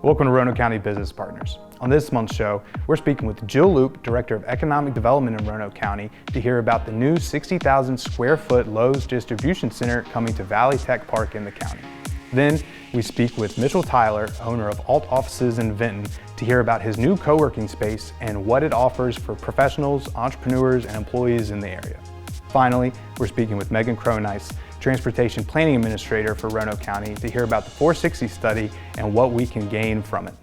Welcome to Roanoke County Business Partners. On this month's show, we're speaking with Jill Loop, Director of Economic Development in Roanoke County, to hear about the new 60,000 square foot Lowe's distribution center coming to Valley Tech Park in the county. Then we speak with Mitchell Tyler, owner of Alt Offices in Vinton, to hear about his new co-working space and what it offers for professionals, entrepreneurs, and employees in the area. Finally, we're speaking with Megan Cronice, Transportation Planning Administrator for Roanoke County, to hear about the 460 study and what we can gain from it.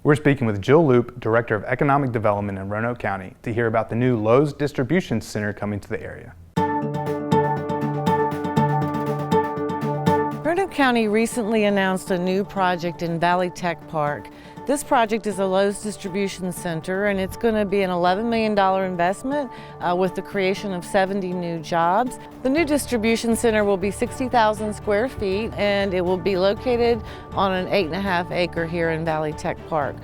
We're speaking with Jill Loop, Director of Economic Development in Roanoke County, to hear about the new Lowe's distribution center coming to the area. Roanoke County recently announced a new project in Valley Tech Park. This project is a Lowe's distribution center, and it's going to be an $11 million investment with the creation of 70 new jobs. The new distribution center will be 60,000 square feet, and it will be located on an 8.5 acre here in Valley Tech Park.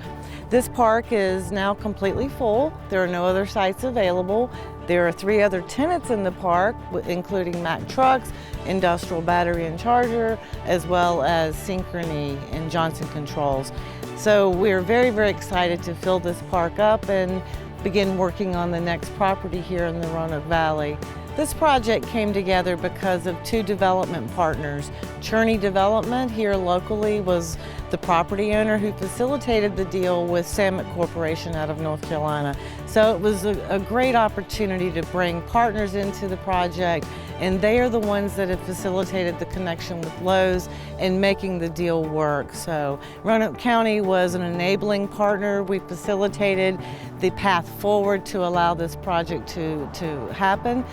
This park is now completely full. There are no other sites available. There are 3 other tenants in the park, including Mack Trucks, Industrial Battery and Charger, as well as Synchrony and Johnson Controls. So we're very, very excited to fill this park up and begin working on the next property here in the Roanoke Valley. This project came together because of 2 development partners. Cherney Development here locally was the property owner who facilitated the deal with Samet Corporation out of North Carolina. So it was a great opportunity to bring partners into the project, and they are the ones that have facilitated the connection with Lowe's and making the deal work. So Roanoke County was an enabling partner. We facilitated the path forward to allow this project to happen.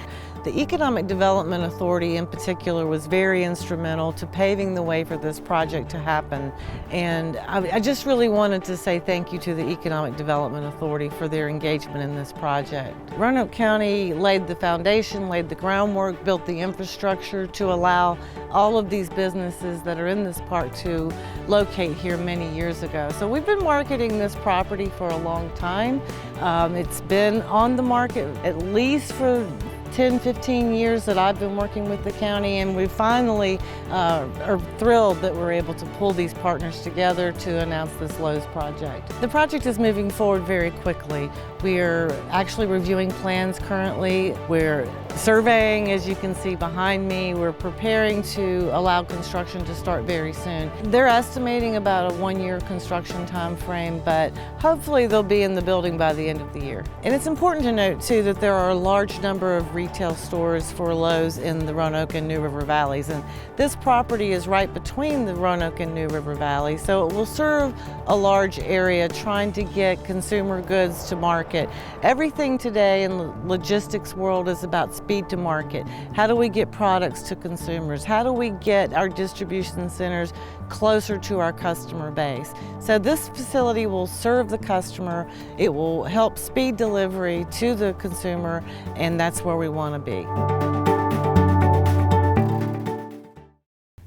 The Economic Development Authority in particular was very instrumental to paving the way for this project to happen. And I just really wanted to say thank you to the Economic Development Authority for their engagement in this project. Roanoke County laid the foundation, laid the groundwork, built the infrastructure to allow all of these businesses that are in this park to locate here many years ago. So we've been marketing this property for a long time. It's been on the market at least for 10-15 years that I've been working with the county, and we finally are thrilled that we're able to pull these partners together to announce this Lowe's project. The project is moving forward very quickly. We're actually reviewing plans currently. We're surveying, as you can see behind me. We're preparing to allow construction to start very soon. They're estimating about a 1-year construction time frame, but hopefully they'll be in the building by the end of the year. And it's important to note too that there are a large number of retail stores for Lowe's in the Roanoke and New River Valleys, and this property is right between the Roanoke and New River Valley, so it will serve a large area trying to get consumer goods to market. Everything today in the logistics world is about speed to market. How do we get products to consumers? How do we get our distribution centers closer to our customer base? So this facility will serve the customer. It will help speed delivery to the consumer, and that's where we want to be.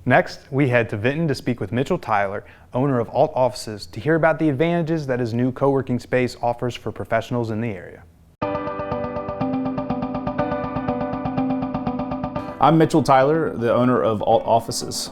Next, we head to Vinton to speak with Mitchell Tyler, owner of Alt Offices, to hear about the advantages that his new co-working space offers for professionals in the area. I'm Mitchell Tyler, the owner of Alt Offices.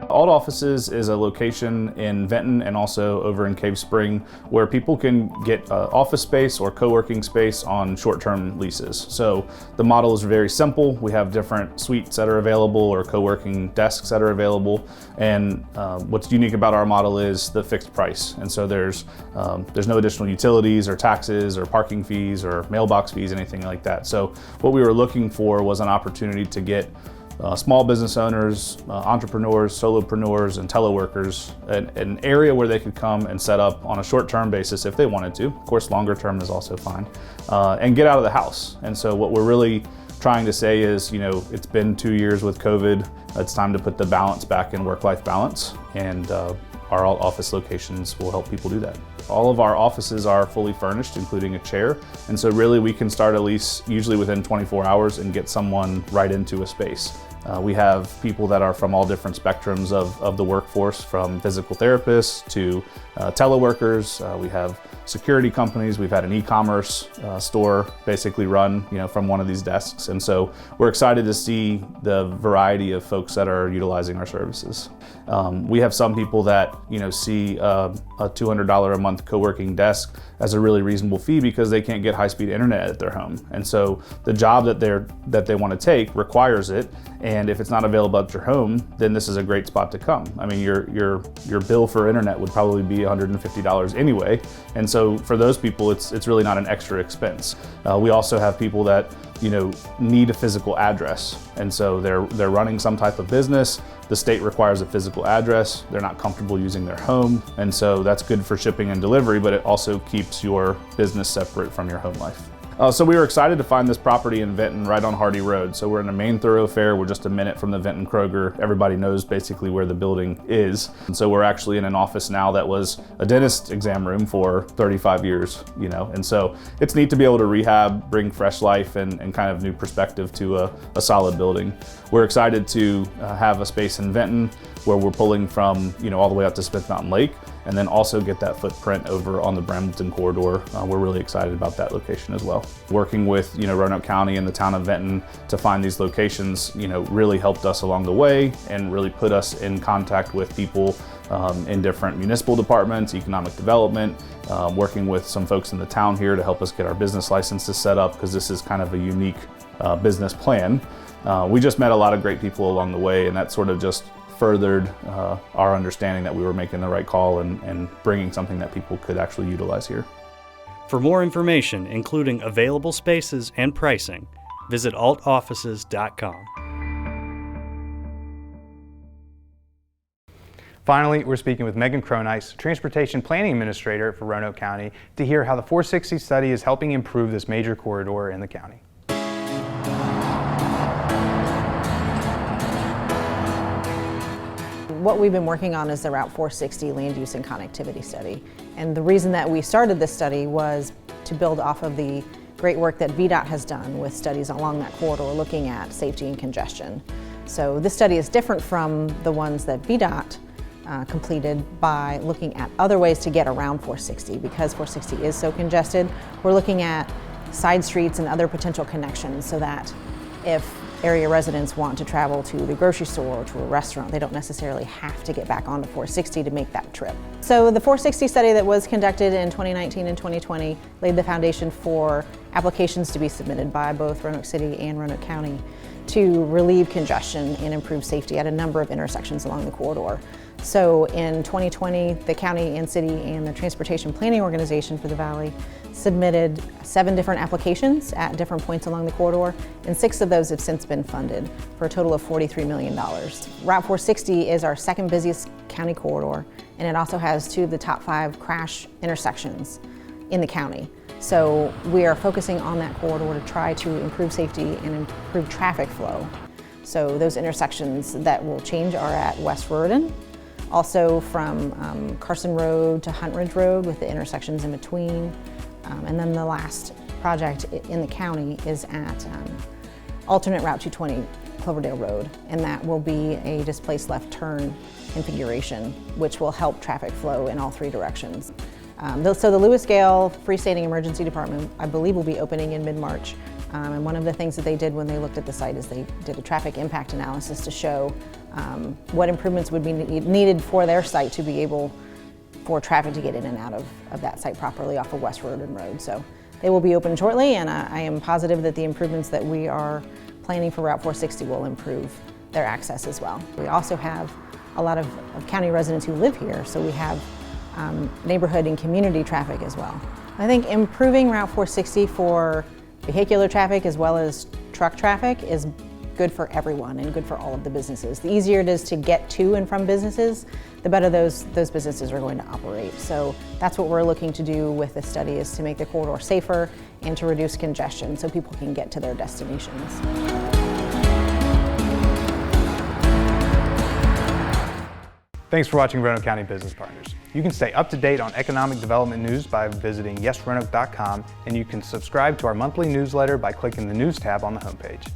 Alt Offices is a location in Vinton and also over in Cave Spring where people can get office space or co-working space on short-term leases. So the model is very simple. We have different suites that are available or co-working desks that are available. And what's unique about our model is the fixed price. And so there's no additional utilities or taxes or parking fees or mailbox fees, anything like that. So what we were looking for was an opportunity to get small business owners, entrepreneurs, solopreneurs, and teleworkers, an area where they could come and set up on a short-term basis if they wanted to. Of course, longer term is also fine, and get out of the house. And so what we're really trying to say is, you know, it's been 2 years with COVID. It's time to put the balance back in work-life balance. And our alt office locations will help people do that. All of our offices are fully furnished, including a chair, and so really we can start a lease usually within 24 hours and get someone right into a space. We have people that are from all different spectrums of the workforce, from physical therapists to teleworkers. We have security companies. We've had an e-commerce store basically run, from one of these desks. And so we're excited to see the variety of folks that are utilizing our services. We have some people that, see a $200 a month co-working desk as a really reasonable fee because they can't get high-speed internet at their home. And so the job that they want to take requires it. And if it's not available at your home, then this is a great spot to come. I mean, your bill for internet would probably be $150 anyway. And so for those people, it's really not an extra expense. We also have people that, need a physical address. And so they're running some type of business. The state requires a physical address. They're not comfortable using their home. And so that's good for shipping and delivery, but it also keeps your business separate from your home life. So we were excited to find this property in Vinton right on Hardy Road. So we're in a main thoroughfare. We're just a minute from the Vinton Kroger. Everybody knows basically where the building is. And so we're actually in an office now that was a dentist exam room for 35 years, And so it's neat to be able to rehab, bring fresh life and kind of new perspective to a solid building. We're excited to have a space in Vinton where we're pulling from, all the way out to Smith Mountain Lake, and then also get that footprint over on the Brambleton corridor. We're really excited about that location as well. Working with Roanoke County and the town of Vinton to find these locations, really helped us along the way and really put us in contact with people in different municipal departments, economic development, working with some folks in the town here to help us get our business licenses set up, because this is kind of a unique business plan. We just met a lot of great people along the way, and that sort of just furthered our understanding that we were making the right call and bringing something that people could actually utilize here. For more information, including available spaces and pricing, visit altoffices.com. Finally, we're speaking with Megan Cronice, Transportation Planning Administrator for Roanoke County, to hear how the 460 study is helping improve this major corridor in the county. What we've been working on is the Route 460 land use and connectivity study. And the reason that we started this study was to build off of the great work that VDOT has done with studies along that corridor looking at safety and congestion. So this study is different from the ones that VDOT completed by looking at other ways to get around 460. Because 460 is so congested, we're looking at side streets and other potential connections so that if area residents want to travel to the grocery store or to a restaurant, they don't necessarily have to get back onto 460 to make that trip. So the 460 study that was conducted in 2019 and 2020 laid the foundation for applications to be submitted by both Roanoke City and Roanoke County to relieve congestion and improve safety at a number of intersections along the corridor. So in 2020, the county and city and the Transportation Planning Organization for the Valley submitted 7 different applications at different points along the corridor, and 6 of those have since been funded for a total of $43 million. Route 460 is our second busiest county corridor, and it also has 2 of the top 5 crash intersections in the county. So we are focusing on that corridor to try to improve safety and improve traffic flow. So those intersections that will change are at West Ruritan, also from Carson Road to Hunt Ridge Road with the intersections in between. And then the last project in the county is at alternate Route 220 Cloverdale Road, and that will be a displaced left turn configuration, which will help traffic flow in all 3 directions. So the Lewis Gale Freestanding Emergency Department, I believe, will be opening in mid-March. And one of the things that they did when they looked at the site is they did a traffic impact analysis to show what improvements would be needed for their site to be able for traffic to get in and out of that site properly off of West Ruritan Road. So they will be open shortly, and I am positive that the improvements that we are planning for Route 460 will improve their access as well. We also have a lot of county residents who live here, so we have neighborhood and community traffic as well. I think improving Route 460 for vehicular traffic as well as truck traffic is good for everyone and good for all of the businesses. The easier it is to get to and from businesses, the better those businesses are going to operate. So that's what we're looking to do with this study, is to make the corridor safer and to reduce congestion so people can get to their destinations. Thanks for watching Roanoke County Business Partners. You can stay up to date on economic development news by visiting yesroanoke.com, and you can subscribe to our monthly newsletter by clicking the News tab on the homepage.